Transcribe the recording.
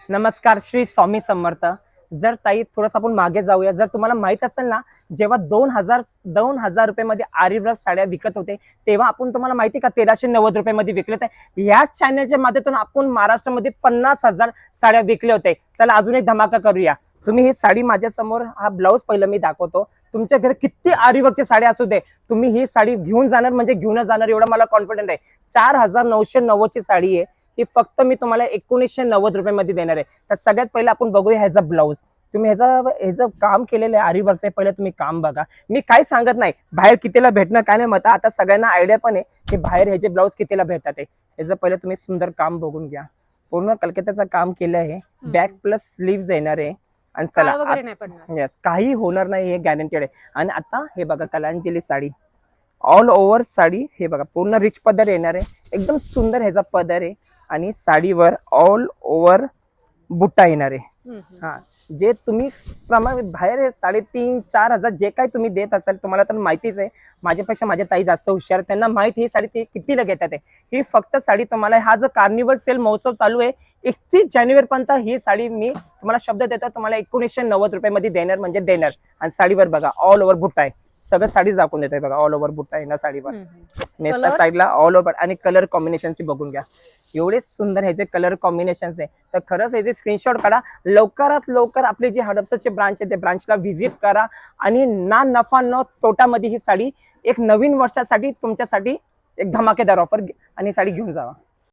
नमस्कार, श्री स्वामी समर्थ. जर ताई थोडंसं आपण मागे जाऊया. जर तुम्हाला माहित असेल ना, जेव्हा 2000 रुपयामध्ये आरीवर्क साड्या विकत होते, तेव्हा आपण तुम्हाला माहिती का 1390 रुपयामध्ये विकले होते. याच चॅनलच्या माध्यमातून आपण महाराष्ट्रामध्ये 50,000 साड्या विकले होते. चला अजून एक धमाका करूया. तुम्ही ही साडी माझ्या समोर, हा ब्लाऊज पहिलं मी दाखवतो. तुमच्या घरी किती आरीवर्कची साडी असू दे, तुम्ही ही साडी घेऊन जाणार म्हणजे घेऊनच जाणार, एवढा मला कॉन्फिडंट आहे. 4990 ची साडी आहे ही. फक्त मी तुम्हाला 1990 रुपयामध्ये देणार आहे. तर सगळ्यात पहिलं आपण बघूया ह्याचा ब्लाऊज. तुम्ही ह्याचं काम केलेलं आहे आरीवर्कचं, पहिलं तुम्ही काम बघा. मी काही सांगत नाही बाहेर कितीला भेटणं काय नाही, मत आता सगळ्यांना आयडिया पण आहे की बाहेर ह्याचे ब्लाऊज कितीला भेटतात. ह्याचं पहिलं तुम्ही सुंदर काम बघून घ्या. पूर्ण कलकत्त्याचं काम केलं आहे. बॅक प्लस स्लीव्स येणार आहे. आणि चला, यस, काही होणार नाही, हे गॅरंटेड आहे. आणि आता हे बघा, कलांजली साडी ऑल ओव्हर साडी, हे बघा पूर्ण रिच पदर येणार आहे. एकदम सुंदर ह्याचा पदर आहे. आणि साडीवर ऑल ओव्हर बुट्टा येणार आहे. हा, जे तुम्ही बाहेर 3,500-4,000 हजार जे काही तुम्ही देत असाल, तुम्हाला तर माहितीच आहे. माझ्यापेक्षा माझ्या ताई जास्त हुशार, त्यांना माहिती ही साडी ते कितीला घेतात. ही फक्त साडी तुम्हाला, हा जो कार्निवल सेल महोत्सव चालू आहे 31 जानेवारी पर्यंत, ही साडी मी तुम्हाला शब्द देतो, तुम्हाला 1990 रुपयामध्ये देणार म्हणजे देणार. आणि साडीवर बघा ऑल ओव्हर बुट्टा आहे. सगळं साडी दाखवून देतोय बघा, ऑल ओव्हर बुट्टा आहे ना साडीवर. नेसता साईडला ऑल ओव्हर. आणि कलर कॉम्बिनेशनची बघून घ्या, एवढे सुंदर ह्याचे कलर कॉम्बिनेशन्स आहे. तर खरंच ह्याचे स्क्रीनशॉट काढा. लवकरात लवकर आपले जे हडपसरचे ब्रांच आहे त्या ब्रांचला व्हिजिट करा. आणि ना नफा न तोटामध्ये ही साडी एक नवीन वर्षासाठी तुमच्यासाठी एक धमाकेदार ऑफर आणि साडी घेऊन जावा.